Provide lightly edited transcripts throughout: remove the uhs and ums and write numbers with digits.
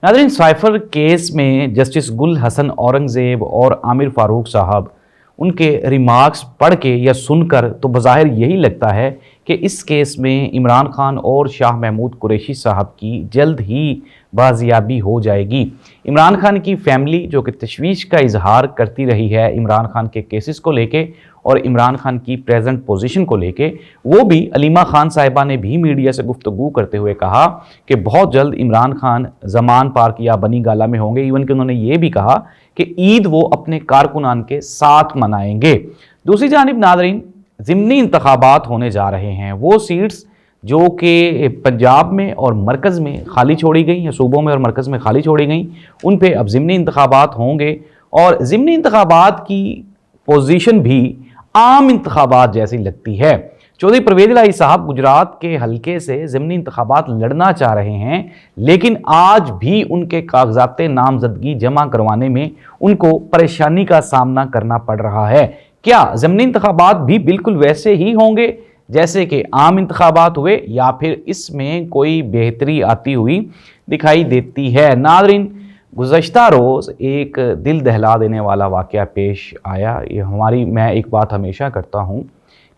नाज़रीन, cipher case में justice गुल हसन औरंगज़ेब और आमिर फारूक साहब उनके रिमार्क्स पढ़ के या सुनकर तो बज़ाहिर यही लगता है कि इस केस में इमरान खान और शाह महमूद कुरैशी साहब की जल्द ही बाजियाबी हो जाएगी। इमरान खान की फैमिली जो कि तशवीश का इजहार करती रही है इमरान खान के केसेस को लेके और इमरान खान की प्रेजेंट पोजीशन को लेके, वो भी अलीमा खान साहिबा ने भी मीडिया से गुफ्तगू करते हुए कहा कि बहुत जल्द इमरान खान जमान पार्क या बनी गाला में होंगे। इवन कि उन्होंने ये भी कहा कि ईद वो अपने कारकुनान के साथ मनाएंगे। दूसरी जानिब नाज़रीन, ज़िमनी इंतखाबात होने जा रहे हैं। वो सीट्स जो कि पंजाब में और मरकज़ में खाली छोड़ी गई या सूबों में और मरकज़ में खाली छोड़ी गई, उन पे अब ज़िमनी इंतखाबात होंगे और ज़िमनी इंतखाबात की पोजीशन भी आम इंतखाबात जैसी लगती है। चौधरी परवेज़ इलाही साहब गुजरात के हलके से ज़िमनी इंतखाबात लड़ना चाह रहे हैं, लेकिन आज भी उनके कागजात नामजदगी जमा करवाने में उनको परेशानी का सामना करना पड़ रहा है। क्या ज़िमनी इंतखाबात भी बिल्कुल वैसे ही होंगे जैसे कि आम इंतखाबात हुए, या फिर इसमें कोई बेहतरी आती हुई दिखाई देती है? नाज़रीन, गुज़श्ता रोज़ एक दिल दहला देने वाला वाक़या पेश आया। मैं एक बात हमेशा करता हूँ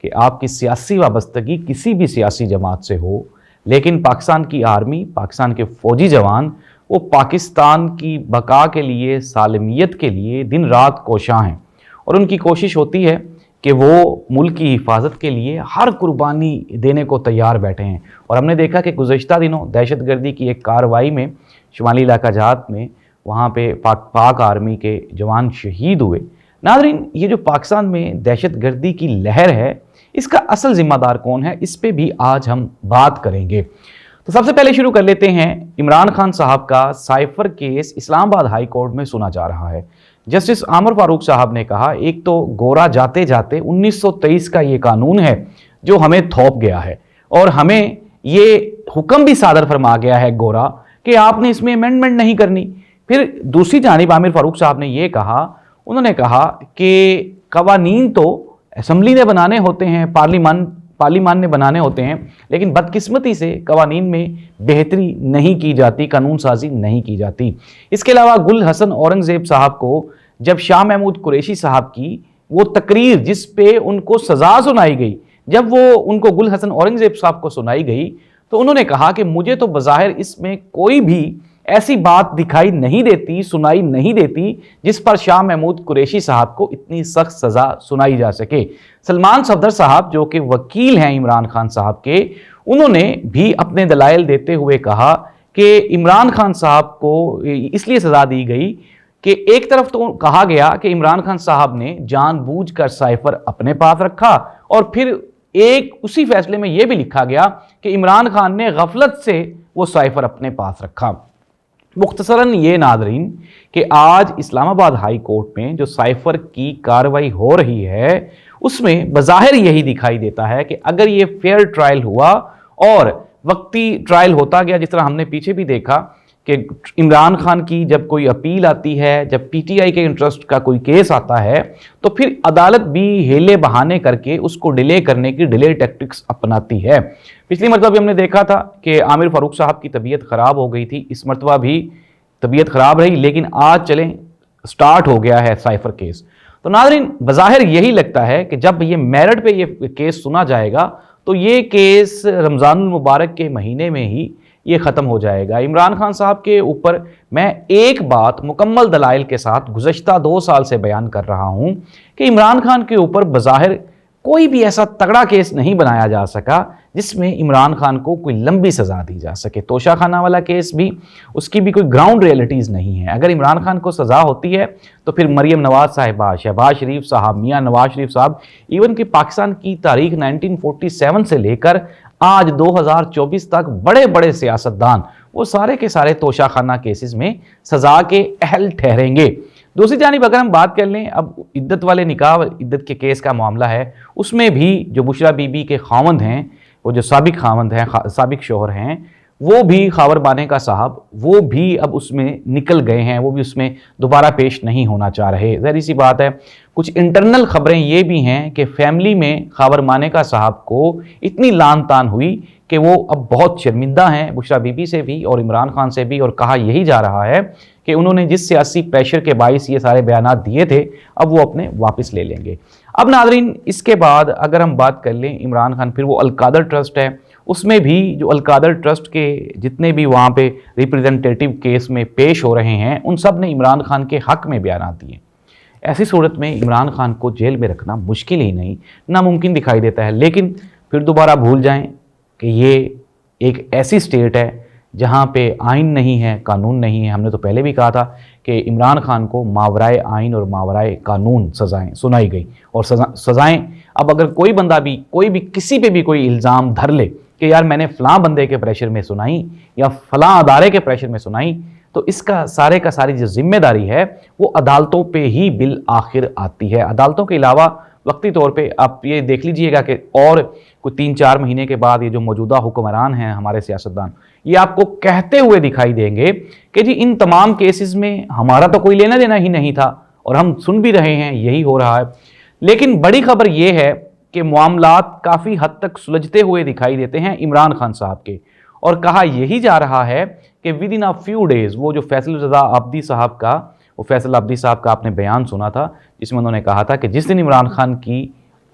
कि आपकी सियासी वाबस्तगी किसी भी सियासी जमात से हो, लेकिन पाकिस्तान की आर्मी, पाकिस्तान के फ़ौजी जवान, वो पाकिस्तान की बका के लिए, सालमियत के लिए दिन रात कोशां हैं और उनकी कोशिश होती है कि वो मुल्क की हिफाजत के लिए हर कुर्बानी देने को तैयार बैठे हैं। और हमने देखा कि गुज़श्ता दिनों दहशतगर्दी की एक कार्रवाई में शुमाली इलाका जात में वहाँ पे पाक आर्मी के जवान शहीद हुए। नाज़रीन, ये जो पाकिस्तान में दहशतगर्दी की लहर है, इसका असल ज़िम्मेदार कौन है, इस पे भी आज हम बात करेंगे। तो सबसे पहले शुरू कर लेते हैं, इमरान खान साहब का cipher case Islamabad high court में सुना जा रहा है। जस्टिस आमिर फारूक साहब ने कहा, एक तो गोरा जाते जाते 1923 का ये कानून है जो हमें थोप गया है और हमें ये हुक्म भी सादर फरमा गया है गोरा कि आपने इसमें अमेंडमेंट नहीं करनी। फिर दूसरी जानिब आमिर फारूक साहब ने ये कहा, उन्होंने कहा कि कवानीन तो असम्बली ने बनाने होते हैं, पार्लिमान ने बनाने होते हैं, लेकिन बदकिस्मती से कवानीन में बेहतरी नहीं की जाती, कानून साजी नहीं की जाती। इसके अलावा गुल हसन औरंगज़ेब साहब को जब शाह महमूद कुरैशी साहब की वो तकरीर जिस पे उनको सज़ा सुनाई गई, जब वो उनको गुल हसन औरंगज़ेब साहब को सुनाई गई तो उन्होंने कहा कि मुझे तो बज़ाहिर इसमें कोई भी ऐसी बात दिखाई नहीं देती, सुनाई नहीं देती जिस पर शाह महमूद कुरैशी साहब को इतनी सख्त सज़ा सुनाई जा सके। सलमान सफदर साहब जो कि वकील हैं इमरान खान साहब के, उन्होंने भी अपने दलाइल देते हुए कहा कि इमरान खान साहब को इसलिए सज़ा दी गई कि एक तरफ तो कहा गया कि इमरान खान साहब ने जानबूझकर साइफर अपने पास रखा और फिर एक उसी फैसले में यह भी लिखा गया कि इमरान खान ने गफलत से वो साइफर अपने पास रखा। मुख्तसरन ये नाज़रीन कि आज इस्लामाबाद हाई कोर्ट में जो साइफर की कार्रवाई हो रही है उसमें बज़ाहिर यही दिखाई देता है कि अगर ये फेयर ट्रायल हुआ और वक्ती ट्रायल होता गया, जिस तरह हमने पीछे भी देखा कि इमरान खान की जब कोई अपील आती है, जब पीटीआई के इंटरेस्ट का कोई केस आता है, तो फिर अदालत भी हेले बहाने करके उसको डिले करने की डिले टैक्टिक्स अपनाती है। पिछली मरतबा भी हमने देखा था कि आमिर फारूक साहब की तबीयत ख़राब हो गई थी, इस मरतबा भी तबीयत ख़राब रही, लेकिन आज चलें स्टार्ट हो गया है साइफर केस। तो नाज़रीन, बज़ाहिर यही लगता है कि जब ये मेरिट पे ये केस सुना जाएगा तो ये केस रमज़ानुल मुबारक के महीने में ही ये ख़त्म हो जाएगा। इमरान खान साहब के ऊपर मैं एक बात मुकम्मल दलाइल के साथ गुज़श्ता 2 साल से बयान कर रहा हूँ कि इमरान खान के ऊपर बज़ाहिर कोई भी ऐसा तगड़ा केस नहीं बनाया जा सका जिसमें इमरान खान को कोई लंबी सज़ा दी जा सके। तोशा खाना वाला केस भी, उसकी भी कोई ग्राउंड रियलिटीज़ नहीं है। अगर इमरान खान को सज़ा होती है तो फिर मरियम नवाज़ साहिबा, शहबाज शरीफ साहब, मियाँ नवाज शरीफ साहब, इवन कि पाकिस्तान की तारीख 1947 से लेकर आज 2024 तक बड़े बड़े सियासतदान वो सारे के सारे तोशा खाना केसेस में सज़ा के अहल ठहरेंगे। दूसरी जानिब अगर हम बात कर लें, अब इद्दत वाले निकाह, इद्दत के केस का मामला है, उसमें भी जो बुशरा बीबी के खावंद हैं, वो जो साबिक खावंद हैं, साबिक शोहर हैं, वो भी खावर बाने का साहब, वो भी अब उसमें निकल गए हैं, वो भी उसमें दोबारा पेश नहीं होना चाह रहे। ज़ाहिर सी बात है, कुछ इंटरनल खबरें ये भी हैं कि फैमिली में खावर माने का साहब को इतनी लान तान हुई कि वो अब बहुत शर्मिंदा हैं, बुशरा बीबी से भी और इमरान खान से भी, और कहा यही जा रहा है कि उन्होंने जिस सियासी प्रेशर के बाइस ये सारे बयानात दिए थे अब वो अपने वापस ले लेंगे। अब नाज़रीन, इसके बाद अगर हम बात कर लें इमरान खान, फिर वो अलकादर ट्रस्ट है, उसमें भी जो अलकादर ट्रस्ट के जितने भी वहाँ पे रिप्रेजेंटेटिव केस में पेश हो रहे हैं उन सब ने इमरान खान के हक में बयानात दिए। ऐसी सूरत में इमरान खान को जेल में रखना मुश्किल ही नहीं, नामुमकिन दिखाई देता है। लेकिन फिर दोबारा भूल जाएं कि ये एक ऐसी स्टेट है जहाँ पे आइन नहीं है, कानून नहीं है। हमने तो पहले भी कहा था कि इमरान खान को मावराए आइन और मावराए कानून सज़ाएं सुनाई गई, और सज़ाएं अब अगर कोई बंदा भी कोई भी किसी पे भी कोई इल्ज़ाम धर ले कि यार मैंने फ़लाँ बंदे के प्रेशर में सुनाई या फ़लाँ अदारे के प्रेशर में सुनाई, तो इसका सारे का सारी जो जिम्मेदारी है वो अदालतों पे ही बिल आखिर आती है। अदालतों के अलावा वक्ती तौर पे आप ये देख लीजिएगा कि और कोई 3-4 महीने के बाद ये जो मौजूदा हुक्मरान हैं हमारे सियासतदान, ये आपको कहते हुए दिखाई देंगे कि जी इन तमाम केसेस में हमारा तो कोई लेना देना ही नहीं था, और हम सुन भी रहे हैं यही हो रहा है। लेकिन बड़ी खबर ये है कि मामलात काफ़ी हद तक सुलझते हुए दिखाई देते हैं इमरान खान साहब के, और कहा यही जा रहा है कि with in a few days वो जो फैसल रज़ा अब्दी साहब का वो फैसल अब्दी साहब का आपने बयान सुना था जिसमें उन्होंने कहा था कि जिस दिन इमरान खान की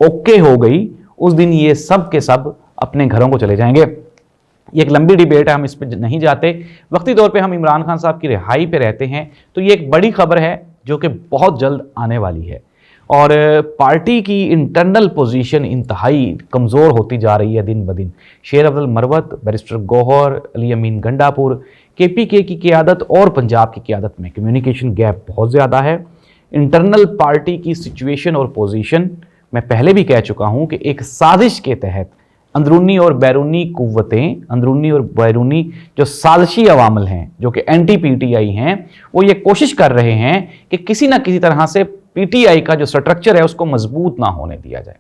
ओके हो गई उस दिन ये सब के सब अपने घरों को चले जाएंगे। ये एक लंबी डिबेट है, हम इस पर नहीं जाते। वक्ती तौर पे हम इमरान खान साहब की रिहाई पे रहते हैं। तो ये एक बड़ी खबर है जो कि बहुत जल्द आने वाली है, और पार्टी की इंटरनल पोजीशन इंतहाई कमज़ोर होती जा रही है दिन ब दिन। शेर अब्दुल मरवत, बैरिस्टर गौहर, अली अमीन गंडापुर, KPK की क़ियादत और पंजाब की क़ियादत में कम्युनिकेशन गैप बहुत ज़्यादा है। इंटरनल पार्टी की सिचुएशन और पोजीशन मैं पहले भी कह चुका हूँ कि एक साजिश के तहत अंदरूनी और बैरूनी कुव्वतें, अंदरूनी और बैरूनी जो साजिशी अवामल हैं जो कि एंटी PTI हैं, वो ये कोशिश कर रहे हैं कि किसी ना किसी तरह से PTI का जो स्ट्रक्चर है उसको मजबूत ना होने दिया जाए।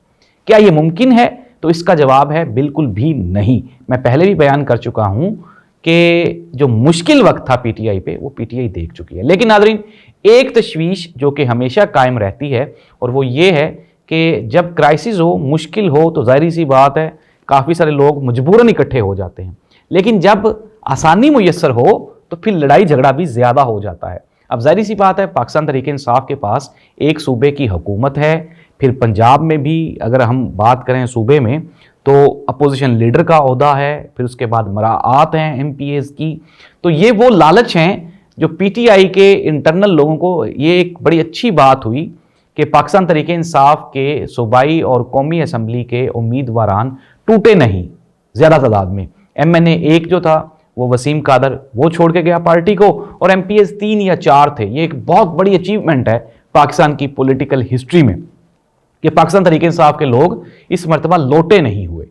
क्या ये मुमकिन है? तो इसका जवाब है बिल्कुल भी नहीं। मैं पहले भी बयान कर चुका हूं कि जो मुश्किल वक्त था PTI पे वो PTI देख चुकी है। लेकिन नाज़रीन, एक तशवीश जो कि हमेशा कायम रहती है और वो ये है कि जब क्राइसिस हो, मुश्किल हो, तो जाहिर सी बात है काफ़ी सारे लोग मजबूरन इकट्ठे हो जाते हैं। लेकिन जब आसानी मुयस्सर हो तो फिर लड़ाई झगड़ा भी ज़्यादा हो जाता है। अब जाहिर सी बात है पाकिस्तान तहरीक इंसाफ के पास एक सूबे की हुकूमत है, फिर पंजाब में भी अगर हम बात करें सूबे में तो अपोजिशन लीडर का ओहदा है, फिर उसके बाद मराआत हैं MPAs की। तो ये वो लालच हैं जो PTI के इंटरनल लोगों को, ये एक बड़ी अच्छी बात हुई कि पाकिस्तान तहरीक इंसाफ के सूबाई और कौमी असम्बली के उम्मीदवारान टूटे नहीं ज़्यादा तादाद में। MNA एक जो था वो वसीम कादर, वो छोड़ के गया पार्टी को, और MPAs 3 या 4 थे। ये एक बहुत बड़ी अचीवमेंट है पाकिस्तान की पॉलिटिकल हिस्ट्री में कि पाकिस्तान तहरीक इंसाफ के लोग इस मरतबा लौटे नहीं हुए।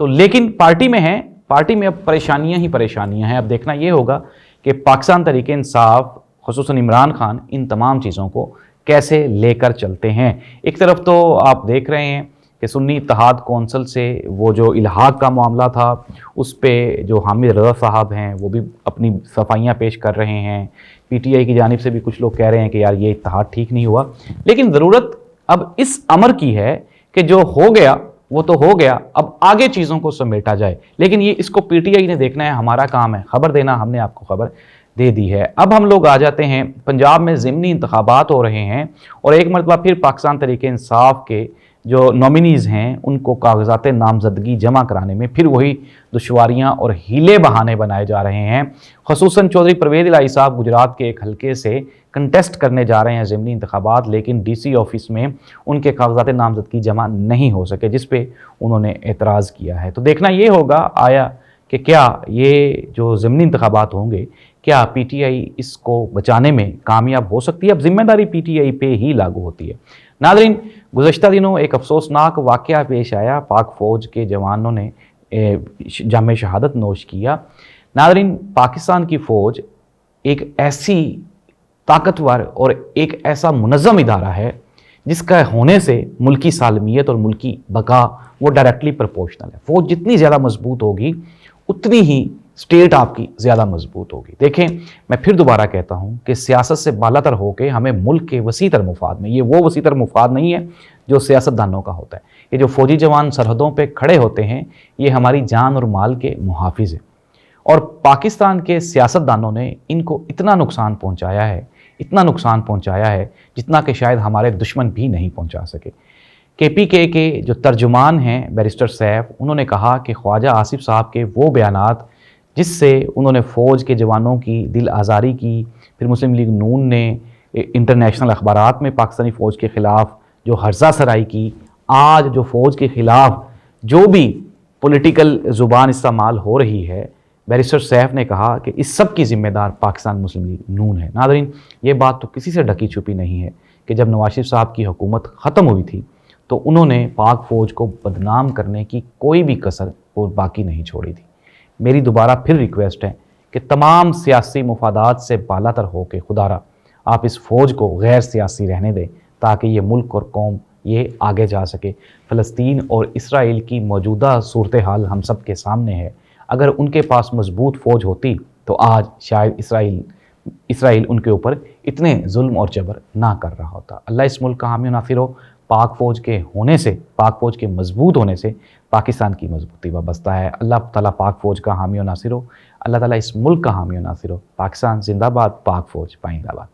तो लेकिन पार्टी में हैं, पार्टी में अब परेशानियां ही परेशानियां हैं। अब देखना ये होगा कि पाकिस्तान तहरीक इंसाफ, खुसूसन इमरान खान, इन तमाम चीज़ों को कैसे लेकर चलते हैं। एक तरफ तो आप देख रहे हैं कि सुन्नी इत्तेहाद कौंसिल से वो जो इल्हाक का मामला था उस पर जो हामिद रज़ा साहब हैं वो भी अपनी सफाइयाँ पेश कर रहे हैं। PTI की जानिब से भी कुछ लोग कह रहे हैं कि यार ये इत्तेहाद ठीक नहीं हुआ। लेकिन ज़रूरत अब इस अमर की है कि जो हो गया वो तो हो गया, अब आगे चीज़ों को समेटा जाए। लेकिन ये इसको PTI ने देखना है, हमारा काम है खबर देना। हमने आपको खबर दे दी है। अब हम लोग आ जाते हैं, पंजाब में ज़िमनी इंतखाबात हो रहे हैं और एक मरतबा फिर पाकिस्तान तहरीक इंसाफ के जो नॉमिनीज़ हैं उनको कागजात नामजदगी जमा कराने में फिर वही दुश्वारियां और हीले बहाने बनाए जा रहे हैं। ख़ुसूसन चौधरी परवेज़ इलाही साहब गुजरात के एक हल्के से कंटेस्ट करने जा रहे हैं ज़िमनी इंतखाबात, लेकिन DC ऑफिस में उनके कागजात नामजदगी जमा नहीं हो सके, जिस पे उन्होंने एतराज़ किया है। तो देखना ये होगा आया कि क्या ये जो ज़िमनी इंतखाबात होंगे, क्या PTI इसको बचाने में कामयाब हो सकती है। अब जिम्मेदारी PTI पे ही लागू होती है। नाज़रीन, गुज़श्ता दिनों एक अफसोसनाक वाक़या पेश आया। पाक फ़ौज के जवानों ने जाम शहादत नोश किया। नाज़रीन, पाकिस्तान की फ़ौज एक ऐसी ताकतवर और एक ऐसा मुनज़्ज़म इदारा है जिसका होने से मुल्की सालमियत और मुल्की बका वो डायरेक्टली प्रोपोर्शनल है। फ़ौज जितनी ज़्यादा मजबूत होगी उतनी ही स्टेट आपकी ज़्यादा मजबूत होगी। देखें, मैं फिर दोबारा कहता हूँ कि सियासत से बालातर होकर हमें मुल्क के वसीतर मुफाद में, ये वो वसीतर मुफाद नहीं है जो सियासतदानों का होता है। ये जो फौजी जवान सरहदों पे खड़े होते हैं, ये हमारी जान और माल के मुहाफिज हैं। और पाकिस्तान के सियासतदानों ने इनको इतना नुकसान पहुंचाया है, इतना नुकसान पहुंचाया है, जितना कि शायद हमारे दुश्मन भी नहीं पहुंचा सके। केपीके के जो तर्जुमान हैं बैरिस्टर सैफ, उन्होंने कहा कि ख्वाजा आसिफ साहब के वो बयानात जिससे उन्होंने फ़ौज के जवानों की दिल आज़ारी की, फिर मुस्लिम लीग नून ने इंटरनेशनल अखबारात में पाकिस्तानी फ़ौज के ख़िलाफ़ जो हर्जा सराई की, आज जो फ़ौज के ख़िलाफ़ जो भी पॉलिटिकल ज़ुबान इस्तेमाल हो रही है, बैरिस्टर सैफ ने कहा कि इस सब की ज़िम्मेदार पाकिस्तान मुस्लिम लीग नून है। नाज़रीन, ये बात तो किसी से ढकी छुपी नहीं है कि जब नवाज शरीफ साहब की हुकूमत ख़त्म हुई थी तो उन्होंने पाक फ़ौज को बदनाम करने की कोई भी कसर और बाकी नहीं छोड़ी थी। मेरी दोबारा फिर रिक्वेस्ट है कि तमाम सियासी मुफादात से बालातर हो के खुदारा आप इस फ़ौज को गैर सियासी रहने दें, ताकि ये मुल्क और कौम ये आगे जा सके। फ़लस्तीन और इसराइल की मौजूदा सूरत हाल हम सब के सामने है। अगर उनके पास मजबूत फ़ौज होती तो आज शायद इसराइल उनके ऊपर इतने जुल्म और जबर ना कर रहा होता। अल्लाह इस मुल्क का हामी नासिर हो। पाक फ़ौज के होने से, पाक फ़ौज के मजबूत होने से पाकिस्तान की मजबूती वाबस्ता है। अल्लाह ताला पाक फ़ौज का हामी नासिर हो। अल्लाह ताला इस मुल्क का हामी नासिर हो। पाकिस्तान जिंदाबाद, पाक फ़ौज पाइंदाबाद।